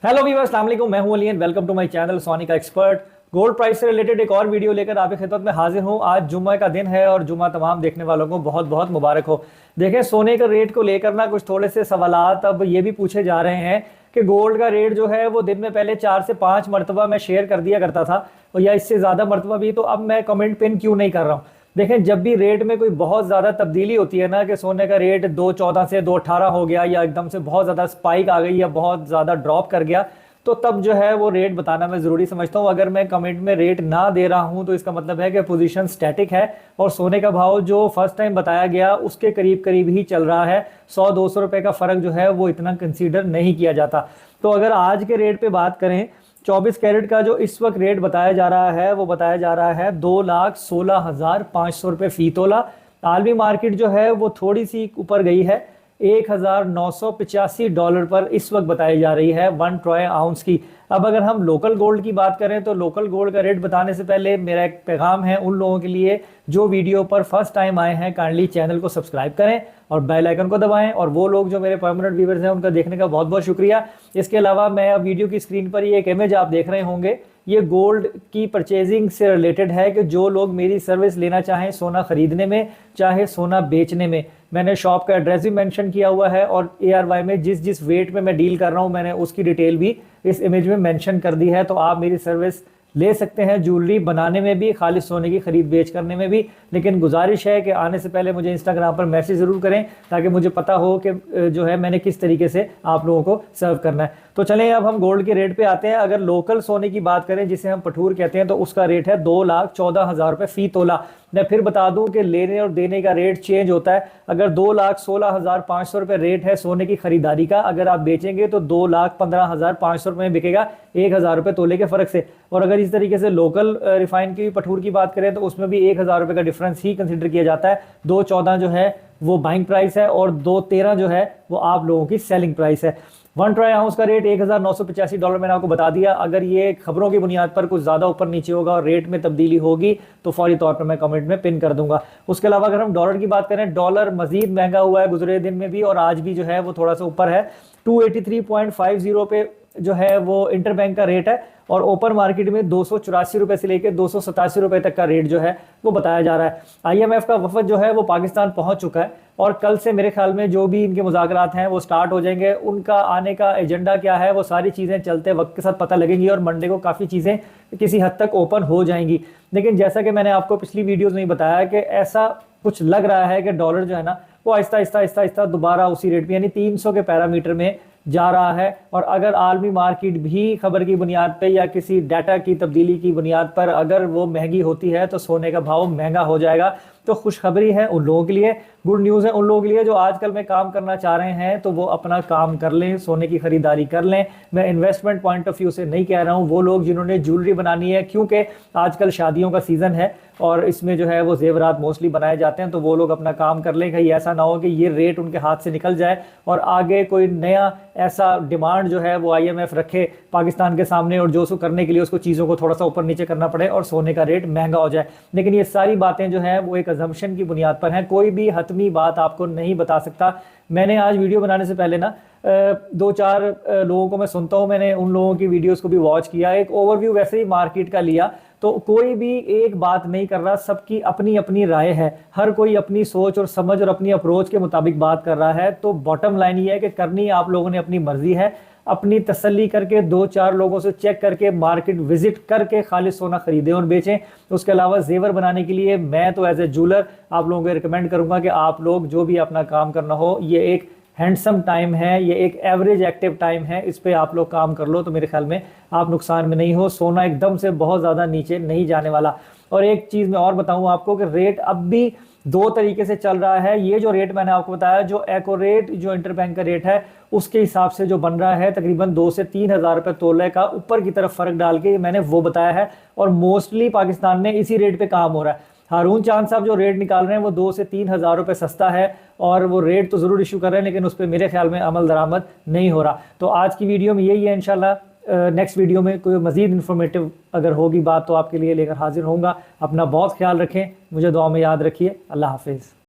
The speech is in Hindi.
हेलो वीवर्स, अस्सलाम वालेकुम। मैं हूं Ali and welcome to my channel सोनी का एक्सपर्ट। गोल्ड प्राइस से रिलेटेड एक और वीडियो लेकर आपकी खिदमत में हाजिर हूं। आज जुम्मे का दिन है और जुम्मा तमाम देखने वालों को बहुत बहुत मुबारक हो। देखें, सोने का रेट को लेकर ना कुछ थोड़े से सवालात अब ये भी पूछे जा रहे हैं कि गोल्ड का रेट जो है वो दिन में पहले 4 से 5 मरतबा मैं शेयर कर दिया करता था, और या इससे ज़्यादा मरतबा भी, तो अब मैं कमेंट पिन क्यों नहीं कर रहा हूँ। देखें, जब भी रेट में कोई बहुत ज़्यादा तब्दीली होती है ना, कि सोने का रेट 2.14 से 2.18 हो गया, या एकदम से बहुत ज़्यादा स्पाइक आ गई, या बहुत ज़्यादा ड्रॉप कर गया, तो तब जो है वो रेट बताना मैं ज़रूरी समझता हूँ। अगर मैं कमेंट में रेट ना दे रहा हूँ तो इसका मतलब है कि पोजीशन स्टैटिक है और सोने का भाव जो फर्स्ट टाइम बताया गया उसके करीब करीब ही चल रहा है। 100-200 रुपए का फ़र्क जो है वो इतना कंसीडर नहीं किया जाता। तो अगर आज के रेट पे बात करें, 24 कैरेट का जो इस वक्त रेट बताया जा रहा है वो बताया जा रहा है 2,16,500 रुपये फ़ी तोला। आलमी मार्केट जो है वो थोड़ी सी ऊपर गई है, $1,985 पर इस वक्त बताई जा रही है 1 ट्रॉय आउंस की। अब अगर हम लोकल गोल्ड की बात करें तो लोकल गोल्ड का रेट बताने से पहले मेरा एक पैगाम है उन लोगों के लिए जो वीडियो पर फर्स्ट टाइम आए हैं, काइंडली चैनल को सब्सक्राइब करें और बेल आइकन को दबाएं। और वो लोग जो मेरे परमानेंट व्यूअर्स हैं उनका देखने का बहुत बहुत शुक्रिया। इसके अलावा मैं अब वीडियो की स्क्रीन पर ये एक इमेज आप देख रहे होंगे, ये गोल्ड की परचेजिंग से रिलेटेड है कि जो लोग मेरी सर्विस लेना चाहें सोना खरीदने में चाहे सोना बेचने में, मैंने शॉप का एड्रेस भी मेंशन किया हुआ है और ARY में जिस जिस वेट में मैं डील कर रहा हूं मैंने उसकी डिटेल भी इस इमेज में मेंशन कर दी है। तो आप मेरी सर्विस ले सकते हैं ज्वेलरी बनाने में भी, खालिस सोने की खरीद बेच करने में भी। लेकिन गुजारिश है कि आने से पहले मुझे इंस्टाग्राम पर मैसेज ज़रूर करें ताकि मुझे पता हो कि जो है मैंने किस तरीके से आप लोगों को सर्व करना है। तो चलें अब हम गोल्ड के रेट पे आते हैं। अगर लोकल सोने की बात करें जिसे हम पठूर कहते हैं तो उसका रेट है 2,14,000 रुपये फ़ी तोला। मैं फिर बता दूं कि लेने और देने का रेट चेंज होता है। अगर 2,16,500 रुपये रेट है सोने की खरीदारी का, अगर आप बेचेंगे तो 2,15,500 रुपये में बिकेगा 1,000 रुपये तोले के फ़र्क से। और अगर इस तरीके से लोकल रिफाइन की पठूर की बात करें तो उसमें भी 1,000 रुपये का डिफरेंस ही कंसिडर किया जाता है। 2,14 जो है वो बाइंग प्राइस है और 2,13 जो है वो आप लोगों की सेलिंग प्राइस है। 1 ट्राई आउंस का रेट $1,985 मैंने आपको बता दिया। अगर ये खबरों की बुनियाद पर कुछ ज़्यादा ऊपर नीचे होगा और रेट में तब्दीली होगी तो फौरी तौर पर मैं कमेंट में पिन कर दूंगा। उसके अलावा अगर हम डॉलर की बात करें, डॉलर मजीद महंगा हुआ है गुजरे दिन में भी और आज भी जो है वो थोड़ा सा ऊपर है। 283.50 पे जो है वो इंटरबैंक का रेट है और ओपन मार्केट में 284 रुपए से लेकर 287 रुपए तक का रेट जो है वो बताया जा रहा है। IMF का वफद जो है वो पाकिस्तान पहुंच चुका है और कल से मेरे ख्याल में जो भी इनके मुज़ाकरात हैं वो स्टार्ट हो जाएंगे। उनका आने का एजेंडा क्या है वो सारी चीज़ें चलते वक्त के साथ पता लगेंगी और मंडे को काफ़ी चीज़ें किसी हद तक ओपन हो जाएंगी। लेकिन जैसा कि मैंने आपको पिछली वीडियोज़ में बताया कि ऐसा कुछ लग रहा है कि डॉलर जो है ना वो आहिस्ता आहिस्ता आहिस्ता आहिस्ता दोबारा उसी रेट पे यानी 300 के पैरामीटर में जा रहा है। और अगर आलमी मार्केट भी खबर की बुनियाद पे या किसी डाटा की तब्दीली की बुनियाद पर अगर वो महंगी होती है तो सोने का भाव महंगा हो जाएगा। तो खुशखबरी है उन लोगों के लिए, गुड न्यूज़ है उन लोगों के लिए जो आजकल में काम करना चाह रहे हैं, तो वो अपना काम कर लें, सोने की खरीदारी कर लें। मैं इन्वेस्टमेंट पॉइंट ऑफ व्यू से नहीं कह रहा हूँ, वो लोग जिन्होंने ज्वेलरी बनानी है, क्योंकि आजकल शादियों का सीज़न है और इसमें जो है वो जेवरात मोस्टली बनाए जाते हैं, तो वो लोग अपना काम कर लें। कहीं ऐसा ना हो कि ये रेट उनके हाथ से निकल जाए और आगे कोई नया ऐसा डिमांड जो है वो IMF रखे पाकिस्तान के सामने और जो उसको करने के लिए उसको चीज़ों को थोड़ा सा ऊपर नीचे करना पड़े और सोने का रेट महंगा हो जाए। लेकिन ये सारी बातें जो हैं वो एक अजम्पशन की बुनियाद पर हैं, कोई भी हतमी बात आपको नहीं बता सकता। मैंने आज वीडियो बनाने से पहले ना 2-4 लोगों को मैं सुनता हूँ, मैंने उन लोगों की वीडियोस को भी वॉच किया, एक ओवरव्यू वैसे ही मार्केट का लिया, तो कोई भी एक बात नहीं कर रहा, सबकी अपनी अपनी राय है, हर कोई अपनी सोच और समझ और अपनी अप्रोच के मुताबिक बात कर रहा है। तो बॉटम लाइन ये है कि करनी आप लोगों ने अपनी मर्जी है, अपनी तसल्ली करके 2-4 लोगों से चेक करके मार्केट विजिट करके खालिस सोना खरीदें और बेचें। उसके अलावा जेवर बनाने के लिए मैं तो एज ए ज्वेलर आप लोगों को रिकमेंड करूंगा कि आप लोग जो भी अपना काम करना हो, ये एक हैंडसम टाइम है, ये एक एवरेज एक्टिव टाइम है, इस पे आप लोग काम कर लो तो मेरे ख्याल में आप नुकसान में नहीं हो। सोना एकदम से बहुत ज़्यादा नीचे नहीं जाने वाला। और एक चीज़ मैं और बताऊं आपको कि रेट अब भी 2 तरीके से चल रहा है। ये जो रेट मैंने आपको बताया, जो एको रेट जो इंटरबैंक का रेट है उसके हिसाब से जो बन रहा है तकरीबन 2 से 3 हज़ार रुपये तोले का ऊपर की तरफ फ़र्क डाल के मैंने वो बताया है और मोस्टली पाकिस्तान में इसी रेट पे काम हो रहा है। हारून चांद साहब जो रेट निकाल रहे हैं वो 2 से 3 हज़ार रुपये सस्ता है और वो रेट तो ज़रूर इशू कर रहे हैं लेकिन उस पर मेरे ख्याल में अमल दरामद नहीं हो रहा। तो आज की वीडियो में यही है, इंशाल्लाह नेक्स्ट वीडियो में कोई मज़ीद इन्फॉर्मेटिव अगर होगी बात तो आपके लिए लेकर हाजिर होऊंगा। अपना बहुत ख्याल रखें, मुझे दुआ में याद रखिए। अल्लाह हाफिज़।